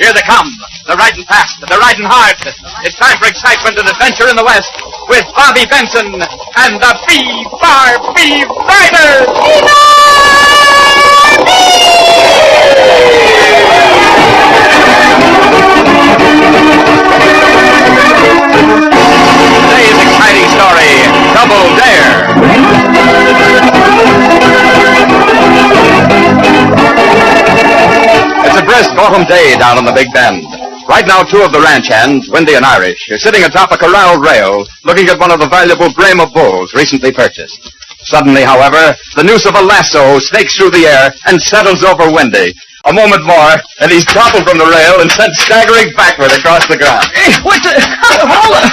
Here they come. They're riding fast. They're riding hard. It's time for excitement and adventure in the West with Bobby Benson and the B-Bar-B Riders. Today's exciting story, Double Dare. It's a brisk autumn day down on the Big Bend. Right now, two of the ranch hands, Windy and Irish, are sitting atop a corral rail looking at one of the valuable Brahma bulls recently purchased. Suddenly, however, the noose of a lasso snakes through the air and settles over Windy. A moment more, and he's toppled from the rail and sent staggering backward across the ground. Hey, what the... Hold on.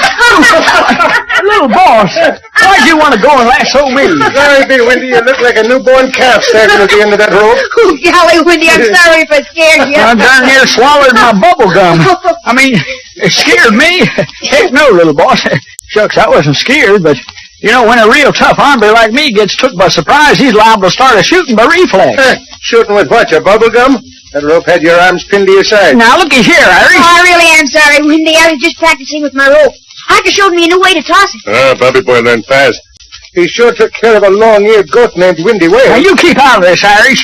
Little boss, why'd you want to go and lasso me? Sorry, B. Windy, you look like a newborn calf staggering at the end of that rope. Oh, golly, Windy, I'm sorry if I scared you. I darn near swallowed my bubble gum. I mean, it scared me. Heck no, little boss. Shucks, I wasn't scared, but... You know, when a real tough hombre like me gets took by surprise, he's liable to start a shooting by reflex. Shooting with what, your bubble gum? That rope had your arms pinned to your side. Now, looky here, Irish. Oh, I really am sorry, Windy. I was just practicing with my rope. Hunter showed me a new way to toss it. Bobby boy learned fast. He sure took care of a long-eared goat named Windy Whale. Now, you keep out of this, Irish.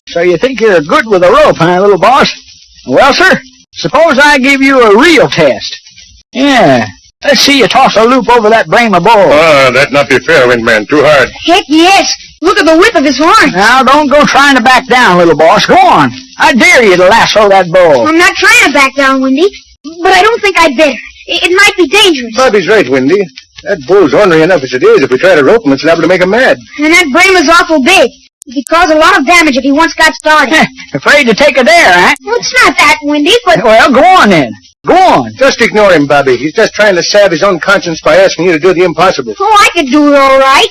So you think you're good with a rope, huh, little boss? Well, sir, suppose I give you a real test. Yeah. Let's see you toss a loop over that Brahma bull. That'd not be fair, Windman. Too hard. Heck yes. Look at the whip of his horn. Now, don't go trying to back down, little boss. Go on. I dare you to lasso that bull. I'm not trying to back down, Windy, but I don't think I'd better. It might be dangerous. Bobby's right, Windy. That bull's ornery enough as it is. If we try to rope him, it's liable to make him mad. And that Brahma's awful big. He could cause a lot of damage if he once got started. Afraid to take a dare, huh? Well, it's not that, Windy, but... Well, go on then. Go on. Just ignore him, Bobby. He's just trying to salve his own conscience by asking you to do the impossible. Oh, I could do it all right.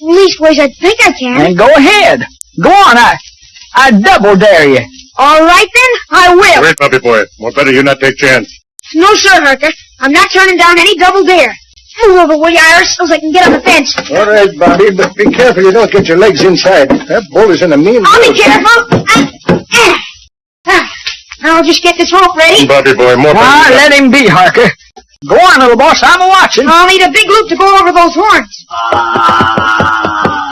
Leastways, I think I can. And go ahead. Go on. I double dare you. All right, then. I will. Wait, Bobby boy. More better you not take chance. No, sir, Herker. I'm not turning down any double dare. Move over, will you, Irish, so I can get on the fence. All right, Bobby, but be careful you don't get your legs inside. That bull is in a mean I'll mood. be careful. I'll just get this rope ready. Bobby boy, more better. Let him be, Harker. Go on, little boss. I'm a-watching. I'll need a big loop to go over those horns.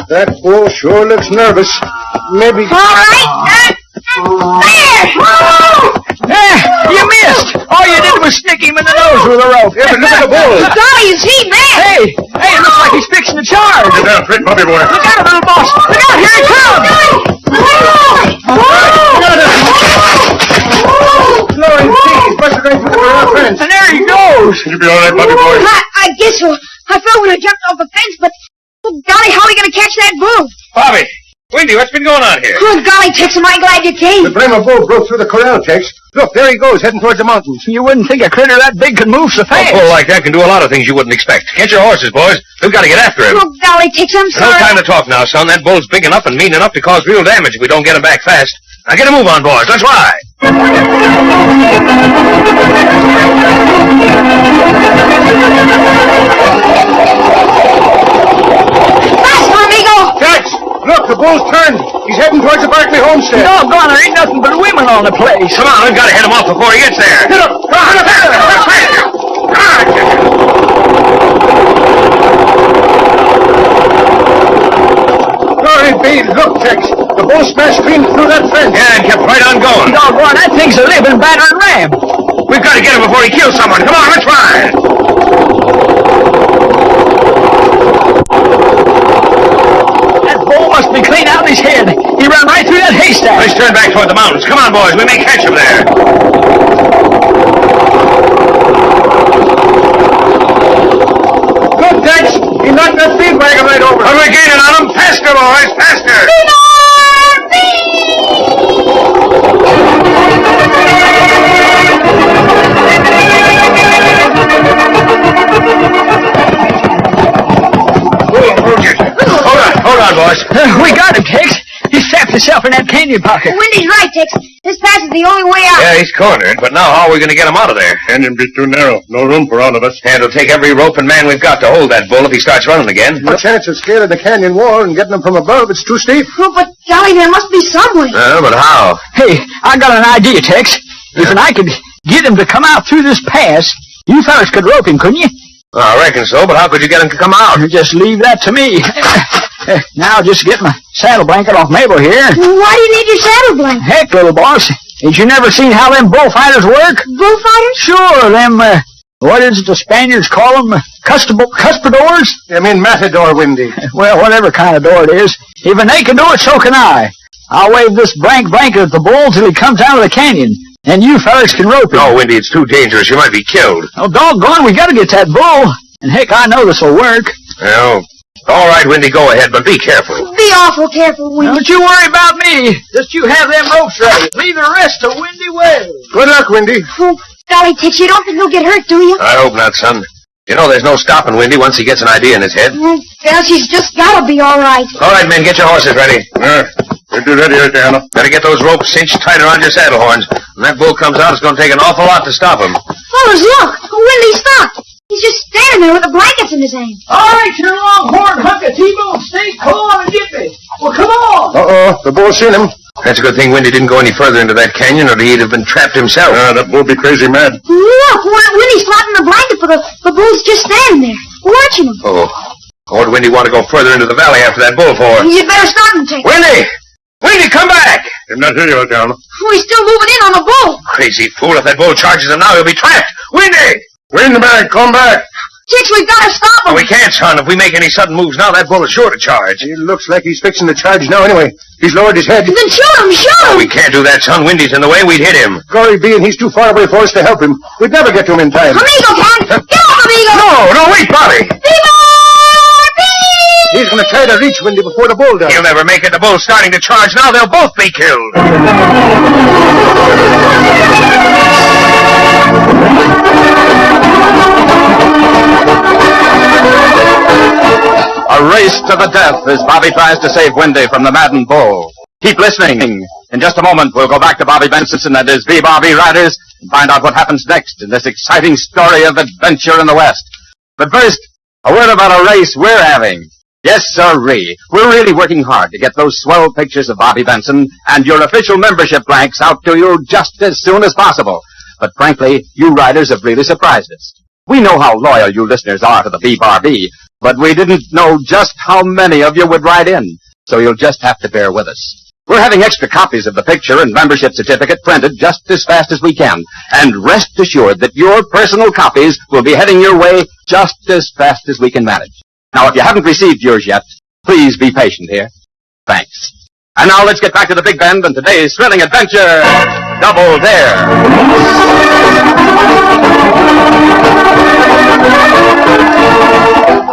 That bull sure looks nervous. Maybe... All right. There! You missed. All you did was stick him in the nose with a rope. Yeah, but look at the bull. Golly, is he mad? Hey, it looks like he's fixing to charge. Get down, quick, Bobby boy. Look out, little boss. Look out, here he comes. Glory be, he's busted right through the corral fence. And there he goes. You be all right, Bobby boy? I guess so. I fell when I jumped off the fence, but... Oh, golly, how are we going to catch that bull? Bobby, Windy, what's been going on here? Oh, golly, Tex, am I glad you came. The Brahma bull broke through the corral, Tex. Look, there he goes, heading towards the mountains. You wouldn't think a critter that big could move so fast. A bull like that can do a lot of things you wouldn't expect. Get your horses, boys. We've got to get after him. Oh, golly, Tex, I'm No sorry. time to talk now, son. That bull's big enough and mean enough to cause real damage if we don't get him back fast. Now get a move on, boys. Let's ride. Faster, amigo! Tex, look, the bull's turned. He's heading towards the Barkley homestead. Doggone, there ain't nothing but women on the place. Come on, we've got to hit him off before he gets there. Get up! Come on, Glory be, look, Tex. The bull smashed clean through that fence. Yeah, and kept right on going. Doggone, that thing's a living battering ram. We've got to get him before he kills someone. Come on, let's ride. That bull must be clean out of his head. He ran right through that haystack. Let's turn back toward the mountains. Come on, boys. We may catch him there. Look, Tex. He knocked that feed wagon right over. Are we gaining on him? Faster, boys, faster. Hold on, boys. We got him, Tex. He strapped himself in that canyon pocket. Windy's right, Tex. This pass is the only way out. Yeah, he's cornered, but now how are we going to get him out of there? Canyon be too narrow. No room for all of us. And it'll take every rope and man we've got to hold that bull if he starts running again. No chance of scaling the canyon wall and getting them from above. It's too steep. Oh, but golly, there must be some way. But how? Hey, I got an idea, Tex. If I could get him to come out through this pass, you fellas could rope him, couldn't you? Well, I reckon so, but how could you get him to come out? Just leave that to me. Now just get my saddle blanket off Mabel here. Why do you need your saddle blanket? Heck, little boss, ain't you never seen how them bullfighters work? Bullfighters? Sure, them, what is it the Spaniards call them? Cuspidors? You mean matador, Windy. Well, whatever kind of door it is. If they can do it, so can I. I'll wave this blanket at the bull till he comes out of the canyon, and you fellas can rope him. No, Windy, it's too dangerous. You might be killed. Oh, doggone, we gotta get that bull. And heck, I know this'll work. Well, all right, Windy, go ahead, but be careful. Be awful careful, Windy. Don't you worry about me. Just you have them ropes ready. Leave the rest to Windy Wells. Good luck, Windy. Oh, golly, Tix, you don't think he'll get hurt, do you? I hope not, son. You know there's no stopping Windy once he gets an idea in his head. Well, she's just gotta be all right. All right, men, get your horses ready. We'll do that here, Diana. Better get those ropes cinched tight around your saddle horns. When that bull comes out, it's going to take an awful lot to stop him. Fellas, look! Windy stopped. He's just standing there with the blankets in his hand. All right, you longhorn hunk of T-bone steak, come on and get me. Well, come on. Uh-oh, the bull's seen him. That's a good thing Windy didn't go any further into that canyon, or he'd have been trapped himself. That bull be crazy mad. Look, Windy's flapping the blanket for the bull's just standing there, watching him. Oh, what would Windy want to go further into the valley after that bull for? You'd better stop him, Tix. Windy! Windy, come back! I'm not here, Diana. Oh, he's still moving in on the bull. Crazy fool, if that bull charges him now, he'll be trapped. Windy! We're in the bag, come back. Tix, we've got to stop him. Oh, we can't, son. If we make any sudden moves now, that bull is sure to charge. It looks like he's fixing to charge now anyway. He's lowered his head. Then shoot him, shoot Oh, him. we can't do that, son. Windy's in the way. We'd hit him. Glory be, and he's too far away for us to help him. We'd never get to him in time. Amigo can. Get off, Amigo. No, wait, Bobby. He's going to try to reach Windy before the bull does. He'll never make it. The bull's starting to charge now. They'll both be killed. A race to the death as Bobby tries to save Windy from the maddened bull. Keep listening. In just a moment, we'll go back to Bobby Benson and his B-Bobby Riders and find out what happens next in this exciting story of adventure in the West. But first, a word about a race we're having. Yes, sirree. We're really working hard to get those swell pictures of Bobby Benson and your official membership blanks out to you just as soon as possible. But frankly, you riders have really surprised us. We know how loyal you listeners are to the B-Bar-B, but we didn't know just how many of you would write in, so you'll just have to bear with us. We're having extra copies of the picture and membership certificate printed just as fast as we can, and rest assured that your personal copies will be heading your way just as fast as we can manage. Now, if you haven't received yours yet, please be patient here. Thanks. And now let's get back to the Big Bend and today's thrilling adventure, Double Dare.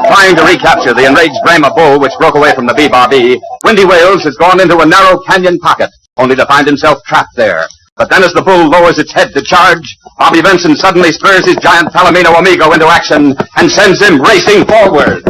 Trying to recapture the enraged Brahma bull which broke away from the B-Bar-B, Windy Wales has gone into a narrow canyon pocket, only to find himself trapped there. But then as the bull lowers its head to charge, Bobby Benson suddenly spurs his giant Palomino Amigo into action and sends him racing forward.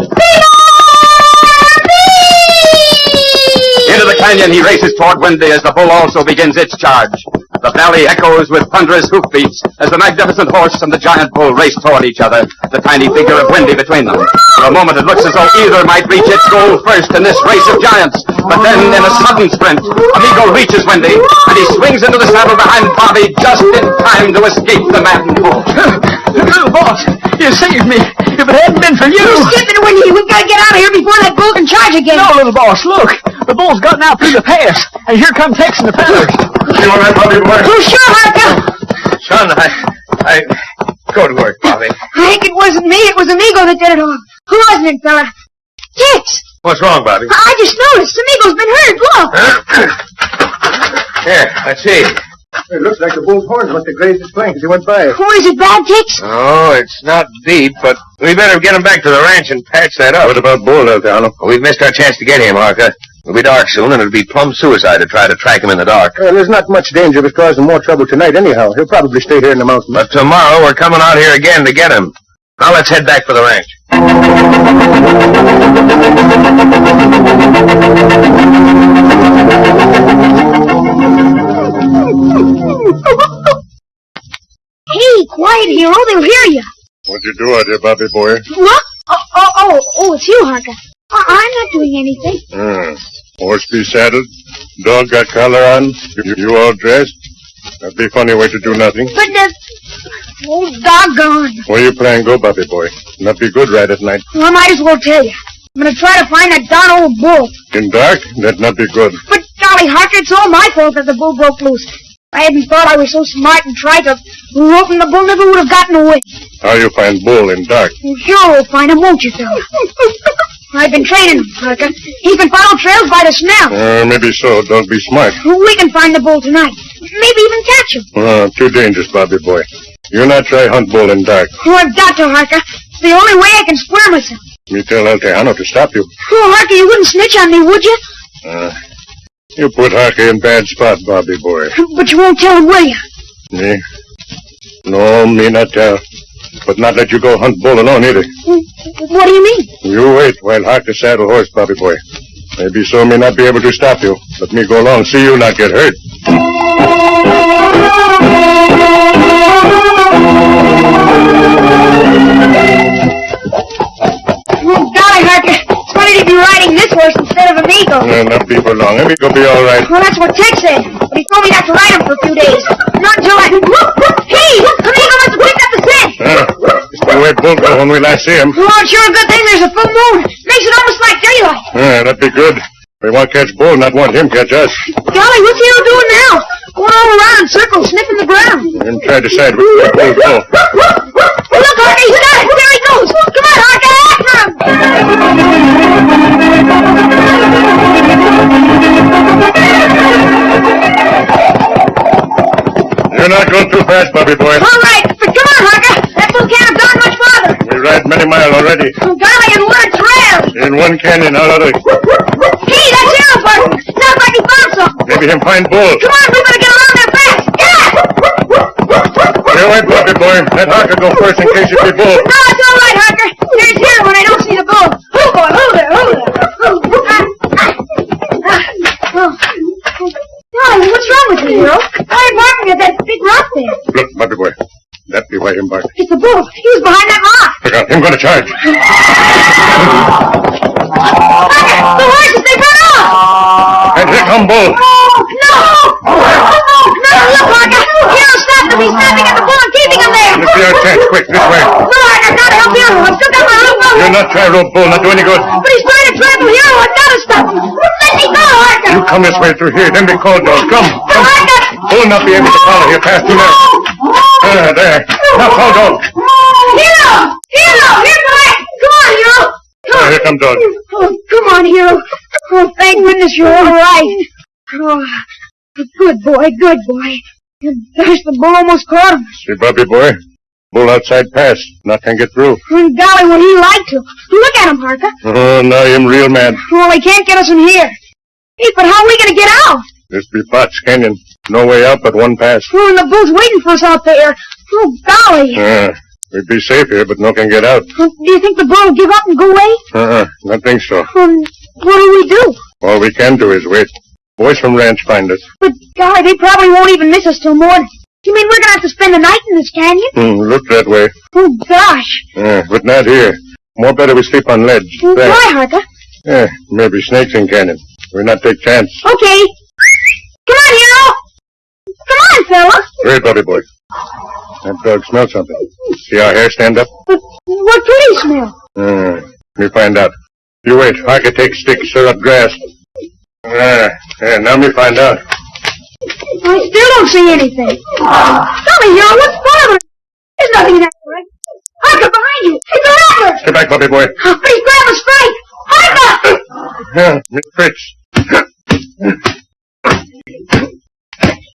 Into the canyon he races toward Windy as the bull also begins its charge. The valley echoes with thunderous hoofbeats as the magnificent horse and the giant bull race toward each other, the tiny figure of Windy between them. For a moment it looks as though either might reach its goal first in this race of giants. But then in a sudden sprint, Amigo reaches Windy, and he swings into the saddle behind Bobby just in time to escape the maddened bull. Little boss, you saved me. If it hadn't been for you... Skip it, Windy. We've got to get out of here before that bull can charge again. No, little boss, look. The bull's gotten out through the pass, and here come Tex and the fellas. You all right, Bobby boy? Oh, sure, Harka. Son, I go to work, Bobby. I think it wasn't me. It was Amigo that did it all. Who wasn't it, fella? Tex. What's wrong, Bobby? I just noticed. Amigo's been hurt. Look. Here, let's see. It looks like the bull's horns must have grazed his flank as he went by. Oh, is it bad, Tex? Oh, it's not deep, but we better get him back to the ranch and patch that up. What about Bull, Eltano? We've missed our chance to get him, Harka. It'll be dark soon, and it'll be plumb suicide to try to track him in the dark. There's not much danger of us causing more trouble tonight anyhow. He'll probably stay here in the mountains. But tomorrow we're coming out here again to get him. Now let's head back for the ranch. Hey, quiet, hero. They'll hear you. What'd you do out here, Bobby boy? What? Oh, it's you, Harka. I'm not doing anything. Horse be saddled, dog got collar on, you all dressed. That'd be a funny way to do nothing. But oh, doggone. Where you plan go, Bobby boy? Not be good right at night. Well, I might as well tell you. I'm going to try to find that darn old bull. In dark? That'd not be good. But, golly, Harker, it's all my fault that the bull broke loose. If I hadn't thought I was so smart and tried to rope him, the bull never would have gotten away. How you find bull in dark? Well, sure we'll find him, won't you, fella? I've been training him, Harker. He can follow trails by the smell. Maybe so. Don't be smart. We can find the bull tonight. Maybe even catch him. Too dangerous, Bobby boy. You not try hunt bull in dark. Oh, I've got to, Harker. It's the only way I can square myself. Me tell El Tejano to stop you. Oh, Harker, you wouldn't snitch on me, would you? You put Harker in bad spot, Bobby boy. But you won't tell him, will you? Me? No, me not tell. But not let you go hunt bull alone either. What do you mean? You wait while Harker saddle horse, Bobby boy. Maybe so me not be able to stop you. Let me go along, see you not get hurt. Oh, golly, Harker. It's funny to be riding this horse instead of an eagle. Not be for long. Maybe go be all right. Well, that's what Tex said. But he told me not to ride him for a few days. Not until I... Hey! An eagle must have picked up the scent. It's the way bull go when we last see him. Oh, it's sure a good thing there's a full moon. Makes it almost like daylight. That'd be good. We want to catch bull, not want him catch us. Golly, what's he all doing now? Going all around in circles, sniffing the ground. And try to decide which way bull go. Look, Harker, he's got it. There he goes. Come on, Harker, after him. You're not going too fast, Bobby boy. All right, but come on, Harker. That bull can't have gone much farther. We ride many miles already. Oh, golly, and what a trail. In one canyon, out other. Hey, that's Arrow Barton. Sounds like he found something. Maybe him find bull. Come on, we better get around there fast. Yeah! Here, wait, Bobby boy. Let Harker go first in case you see bull. No, it's all right, Harker. There's here when I don't see the bull. Oh, boy, hold there, hold there. Golly, what's wrong with you, Hero? Why are you barking at that big rock there? Look, Bobby boy. That be why him bark. It's the bull. He was behind that rock. Look out, him gonna charge. Harker, the horses, they run off. And here come bull. No! No, look, Harker. Hero stopped him. He's snapping at the bull and keeping him there. Let's see our chance. Quick, this way. No, Harker, I've got to help Hero. I've still got my rope on. You're not try rope bull, not do any good. But he's trying to trample Hero. I've got to stop him. Let me go, Harker. You come this way through here, then be called dog. Come. Harker. Bull not be able to follow here past you now. There. Now call dog. Hero! Hero! Here, boy! Come on, Hero! Here come dog. Oh, come on, Hero. Oh, thank goodness you're all right. Oh, good boy, good boy. And gosh, the bull almost caught him. See, Bobby boy. Bull outside pass. Not can get through. And golly, would he like to? Look at him, Harker. Oh, now him real mad. Well, he can't get us in here. Hey, but how are we going to get out? This be Potts Canyon. No way out but one pass. Oh, and the bull's waiting for us out there. Oh, golly. We'd be safe here, but no can get out. Do you think the bull will give up and go away? Not think so. What do we do? All we can do is wait. Boys from ranch find us. But, golly, they probably won't even miss us till morning. You mean we're going to have to spend the night in this canyon? Look that way. Oh, gosh. But not here. More better we sleep on ledge. Why, Harker? Maybe snakes in canyon. We'll not take chance. Okay. Come on, Hero. Come on, fella. Great, Bobby boy. That dog smells something. See our hair stand up? But what could he smell? Me find out. You wait. Harker take stick, stir up grass. Now me find out. I still don't see anything. Tell me, Hero, what's bothering? There's nothing in that wood. Harker, behind you. It's a rattler. Stay back, Bobby boy. But he's grabbing a strike. Harker! Miss Fritz.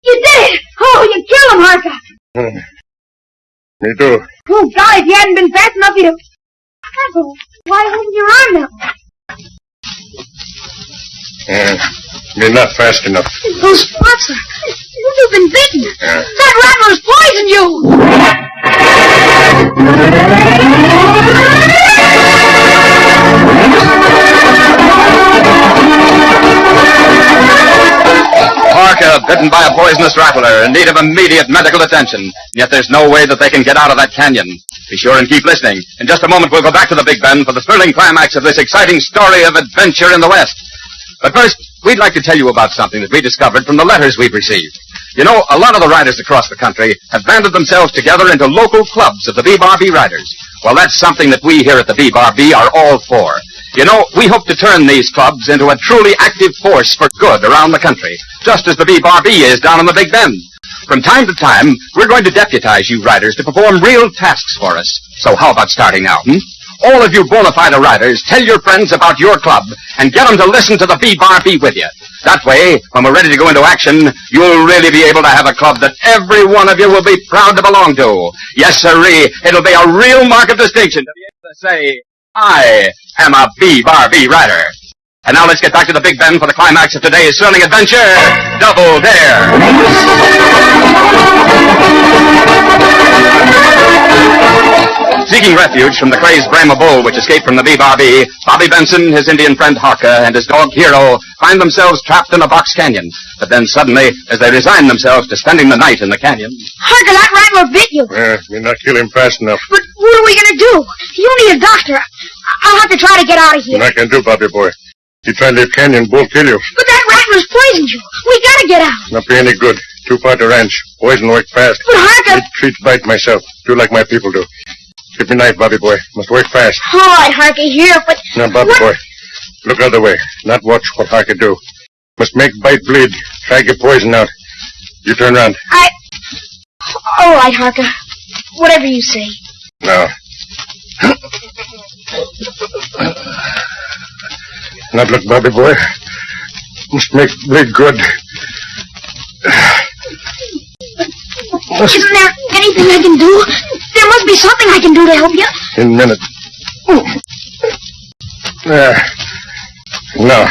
You did it! Oh, you killed him, Harker! Me too. Oh, golly, if you hadn't been fast enough, you'd have... Harker, why hold your arm now? Me not fast enough. Those spots are... You've been bitten. That rattler's poisoned you! Harker, bitten by a poisonous rattler, in need of immediate medical attention. Yet there's no way that they can get out of that canyon. Be sure and keep listening. In just a moment, we'll go back to the Big Bend for the thrilling climax of this exciting story of adventure in the West. But first, we'd like to tell you about something that we discovered from the letters we've received. You know, a lot of the riders across the country have banded themselves together into local clubs of the B-Bar-B riders. Well, that's something that we here at the B-Bar-B are all for. You know, we hope to turn these clubs into a truly active force for good around the country, just as the B-Bar-B is down in the Big Bend. From time to time, we're going to deputize you riders to perform real tasks for us. So how about starting now, All of you bona fide riders, tell your friends about your club and get them to listen to the B-Bar-B with you. That way, when we're ready to go into action, you'll really be able to have a club that every one of you will be proud to belong to. Yes, sirree, it'll be a real mark of distinction to be able to say, I am a B-Bar-B rider. And now let's get back to the Big Bend for the climax of today's thrilling adventure, Double Dare. Seeking refuge from the crazed Brahma bull which escaped from the B-Bar-B, Bobby Benson, his Indian friend Harka, and his dog Hero find themselves trapped in a box canyon. But then suddenly, as they resign themselves to spending the night in the canyon... Harka, that rattler bit you. You're not killing him fast enough. But what are we going to do? You need a doctor. I'll have to try to get out of here. I can do, Bobby boy. You try to leave canyon, bull kill you. But that rattler's poisoned you. We got to get out. Not be any good. Too far to ranch. Poison work fast. But Harka... I treat bite myself. Do like my people do. Give me knife, Bobby boy. Must work fast. All right, Harka, here, but... Now, Bobby boy, look other way. Not watch what Harka do. Must make bite bleed. Try get poison out. You turn around. All right, Harka. Whatever you say. Now. Not look, Bobby boy. Must make bleed good. Isn't there anything I can do? There must be something I can do to help you. In a minute. There. No.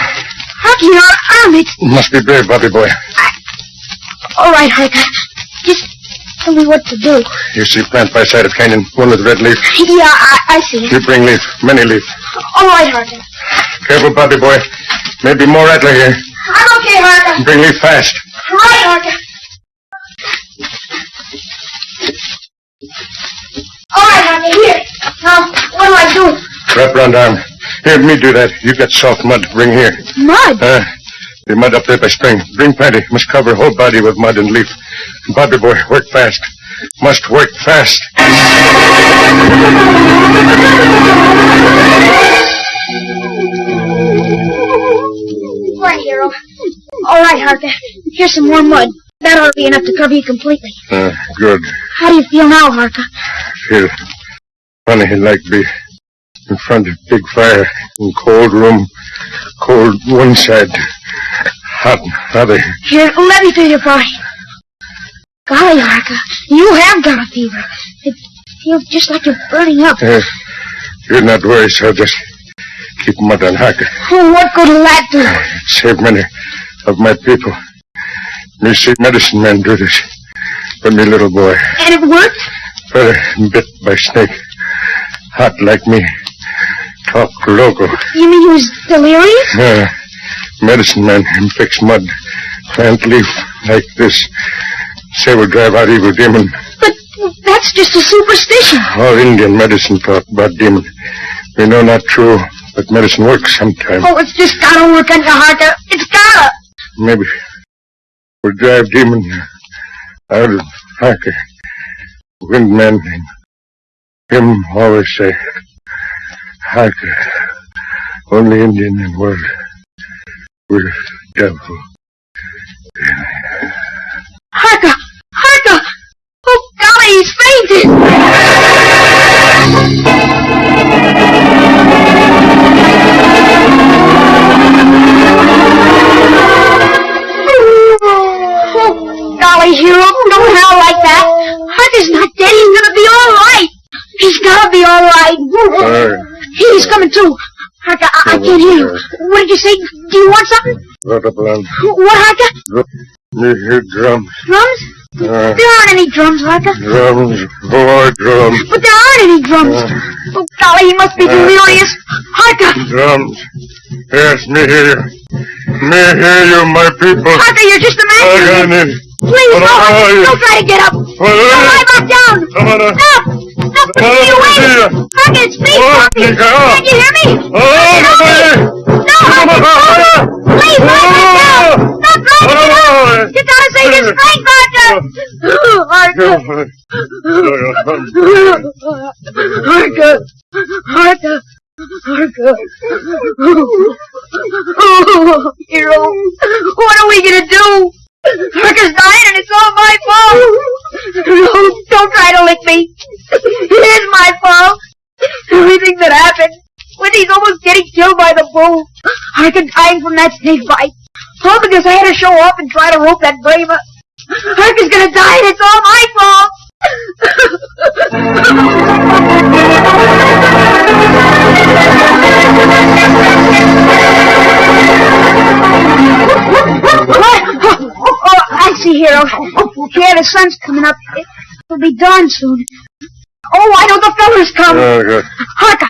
Harka, your arm, it... Must be brave, Bobby boy. All right, Harka. Just tell me what to do. You see plant by side of canyon, one with red leaf. Yeah, I see it. You bring leaf, many leaf. All right, Harka. Careful, Bobby boy. Maybe more rattler here. I'm okay, Harka. Bring leaf fast. Right, Harka. All right, Harka, here. Now, what do I do? Wrap round arm. Here, me do that. You got soft mud. Bring here. Mud? The mud up there by spring. Bring plenty. Must cover whole body with mud and leaf. Bobby boy, work fast. Must work fast. Right, Hero. All right, Harka. Here's some more mud. That ought to be enough to cover you completely. Good. How do you feel now, Harka? Feel funny like be in front of big fire in cold room. Cold one side. Hot other. Here, let me feel your body. Golly, Harka, you have got a fever. It feels just like you're burning up. You're not worried, so just keep mud on Harka. Oh, what good will that do? Save many of my people. Me see medicine men do this for me little boy. And it worked? Feather bit by snake. Hot like me. Talk loco. You mean he was delirious? Medicine man him fix mud. Plant leaf like this. Say will drive out evil demon. But that's just a superstition. All Indian medicine talk about demon. We know not true, but medicine works sometime. Oh, it's just gotta work on your Harka. It's gotta. Maybe we'll drive demon out of Harka. Windman, him always say, Harka, only Indian in the world with devil. Harka! Harka! Oh, golly, he's fainted! Oh, golly, Hero, don't howl like that. Harka's not dead. He's gonna be all right. He's gotta be all right. He's coming too. Harka, I can't hear you. What did you say? Do you want something? What, Harka? Me hear drums. Drums? There aren't any drums, Harka. Drums, more drums. But there aren't any drums. Oh, golly, he must be delirious. Harka! Drums. Yes, me hear you. Me hear you, my people. Harka, you're just imagining. Please, no, Harka, don't try to get up. Don't lie back down. No, please, away. Harka, it's me, Bobby. Can't you hear me? No, Harka, please, lie back down. Stop trying to get up. You gotta say this strength, Harker! Harker! Harker! Harker! Oh, hero, what are we gonna do? Harker's dying and it's all my fault. No, don't try to lick me. It is my fault. Everything that happened, when he's almost getting killed by the bull, Harker dying from that snake bite, all because I had to show up and try to rope that braver. Harker's gonna die and it's all my fault. Oh, I see, Hero. Yeah, the sun's coming up. It'll be dawn soon. Oh, I know the fella's coming. Oh, good. Harker.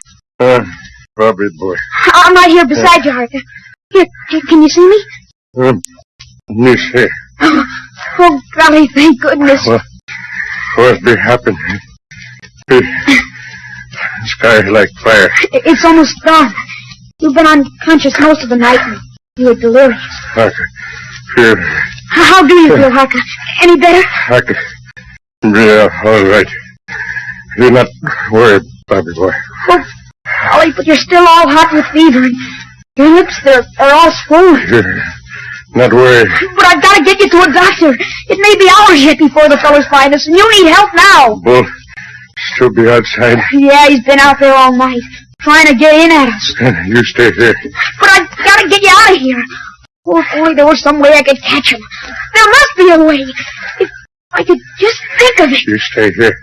Bobby boy. I'm right here beside you, Harker. Here, can you see me? Yes, here. Oh, golly, thank goodness. What's be happening? The sky like fire. It's almost dawn. You've been unconscious most of the night and you were delirious. Harker, feel. How do you feel, Harker? Any better? Harker. Yeah, all right. You're not worried, Bobby boy. Oh, golly, but you're still all hot with fever and your lips, they're all swollen. You're not worried. But I've got to get you to a doctor. It may be hours yet before the fellas find us, and you need help now. Bull still be outside. Yeah, he's been out there all night, trying to get in at us. You stay here. But I've got to get you out of here. Oh, if only there was some way I could catch him. There must be a way. If I could just think of it. You stay here.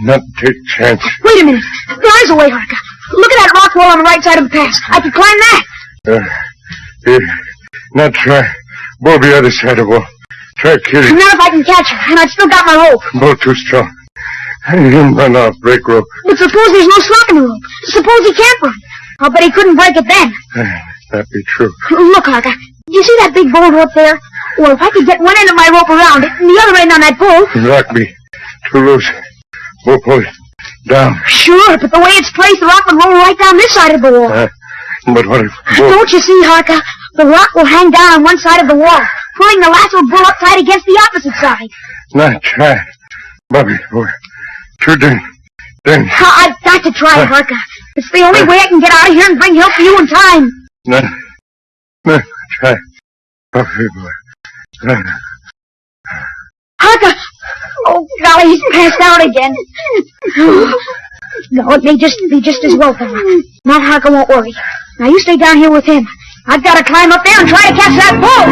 Not take chance. Wait a minute. There is a way, Harker. Look at that rock wall on the right side of the pass. I could climb that. Not try. Bull the other side of the wall. Try kidding. Not if I can catch him, and I've still got my rope. Bull too strong. He'll run off, break rope. But suppose there's no slack in the rope. Suppose he can't run. I'll bet he couldn't break it then. That'd be true. Look, Harker. You see that big boulder up there? Well, if I could get one end of my rope around it and the other end on that bull. Rock me. Too loose. Bull pull it down. Sure, but the way it's placed, the rock would roll right down this side of the wall. But what if Bull... Don't you see, Harker? The rock will hang down on one side of the wall, pulling the lasso bull up tight against the opposite side. Not try. Bobby, boy. Too then. I've got to try, Harker. It's the only way I can get out of here and bring help to you in time. No, try. Bobby, boy. Harker! Oh, golly, he's passed out again. No, it may just be just as well, fella. Matt Harker won't worry. Now you stay down here with him. I've got to climb up there and try to catch that bull.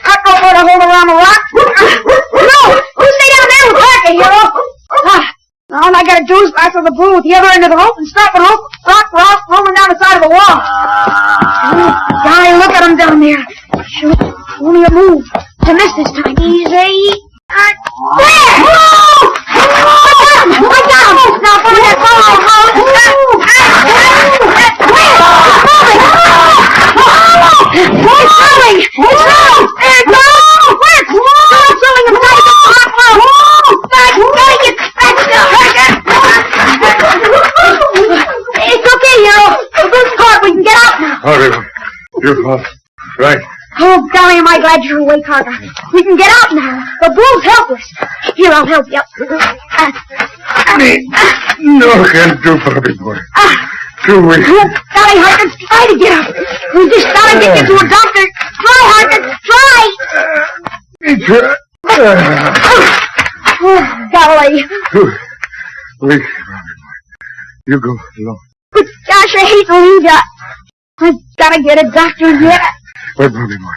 Cut rope to hold around the rock. No, you stay down there with Harker, hero. All I gotta do is lasso the bull with the other end of the rope and stop the rope, rock rolling down the side of the wall. Golly, look at him down there. Sure, only a move. To miss this time. Easy. There! Whoa! I got him! Now follow that ball. It's rolling! It's rolling! There it goes! Where? I'm filling him tight to the rock wall. Gotta get back to Harker. It's okay, hero. The bull's caught. We can get out now. Hurry. You're off. Right. Oh, golly, am I glad you're awake, Harker. We can get out now. The bull's helpless. Here, I'll help you. No, can't do, Bobby boy. Too weak. Oh, golly, Harker, try to get up. We just gotta get you to a doctor. Try, Harker, try. Oh, golly. Too weak, Bobby boy. You go alone. But gosh, I hate to leave you. I've gotta get a doctor yet. Wait, Bobby boy.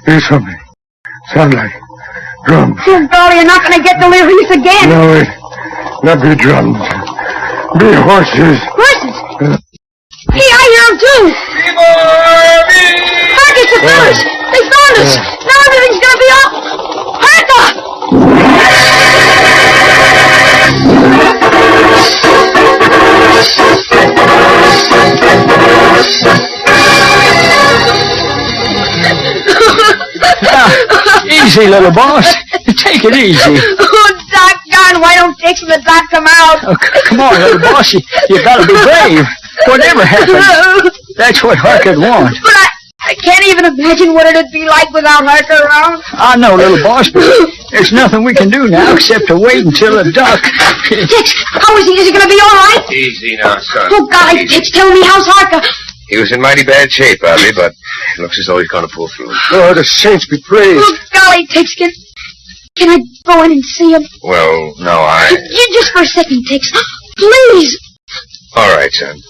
Hear something. Sound like drums. Oh, golly, you're not gonna get delirious again. No, wait. Not be drums. Be horses. Horses? Hey, I hear them too. Harker, the fellas. They found us. Now everything's gonna be up. Harker! Easy, little boss. Take it easy. Oh, doggone, why don't Tex and the Doc come out? Oh, come on, little boss. You gotta be brave. Whatever happens, that's what Harker'd want. But I can't even imagine what it'd be like without Harker around. I know, little boss, but there's nothing we can do now except to wait until the Doc... Tex, how is he? Is he going to be all right? Easy now, son. Oh, golly, Tex, tell me, how's Harker? He was in mighty bad shape, Bobby, but it looks as though he's going to pull through. Oh, the saints be praised. Oh, golly, Tex, can I go in and see him? Well, no, Just for a second, Tex. Please. All right, son.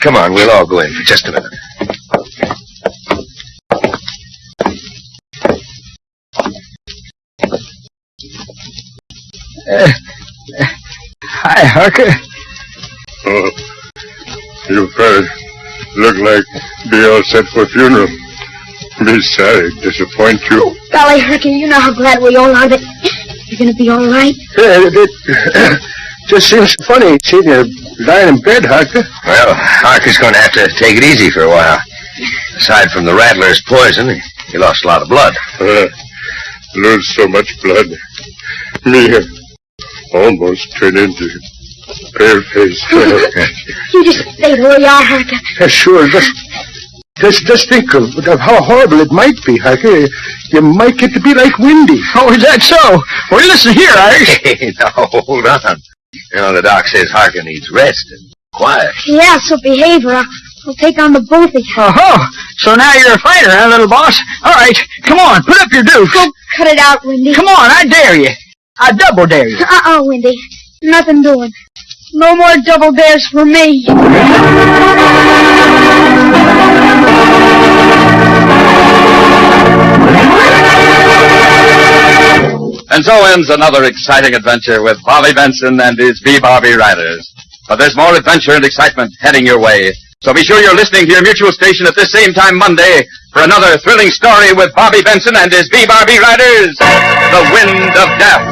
Come on, we'll all go in for just a minute. Hi, Harker. Oh, you fellas look like be all set for funeral. Be sorry to disappoint you. Golly, Harker, you know how glad we all are that you're going to be all right. Yeah, it just seems funny seeing you lying in bed, Harker. Well, Harker's going to have to take it easy for a while. Aside from the rattler's poison, he lost a lot of blood. Lose so much blood. Me almost turned into pale-faced. You just stay where you are, Harker. Yeah, sure. Just think of how horrible it might be, Harker. You might get to be like Windy. Oh, is that so? Well, listen here, Irish. Hey, now, hold on. You know, the doc says Harker needs rest and quiet. Yeah, so behave or I'll take on the both of you. Oh, so now you're a fighter, huh, little boss? All right, come on, put up your dukes. Go cut it out, Windy. Come on, I dare you. I double dare you. Windy. Nothing doing. No more double dares for me. And so ends another exciting adventure with Bobby Benson and his B-Bobby Riders. But there's more adventure and excitement heading your way. So be sure you're listening to your mutual station at this same time Monday for another thrilling story with Bobby Benson and his B-Bobby Riders, The Wind of Death.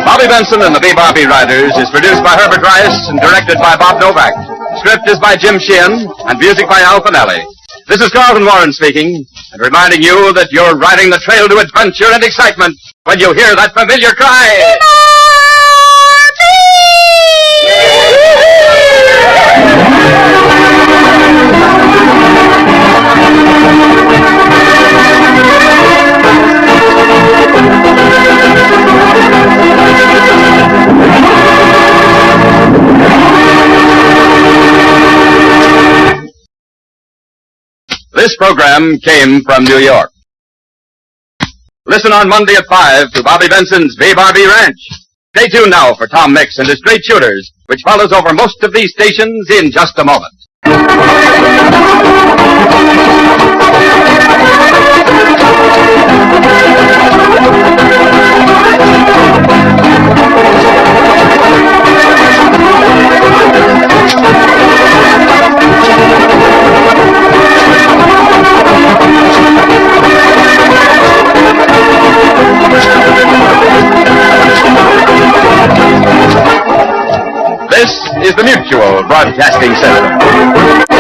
Bobby Benson and the B-Bobby Riders is produced by Herbert Rice and directed by Bob Novak. Script is by Jim Sheehan and music by Al Finelli. This is Carlton Warren speaking and reminding you that you're riding the trail to adventure and excitement when you hear that familiar cry. This program came from New York. Listen on Monday at 5 to Bobby Benson's B-Bobby Ranch. Stay tuned now for Tom Mix and his Straight Shooters, which follows over most of these stations in just a moment. This is the Mutual Broadcasting System.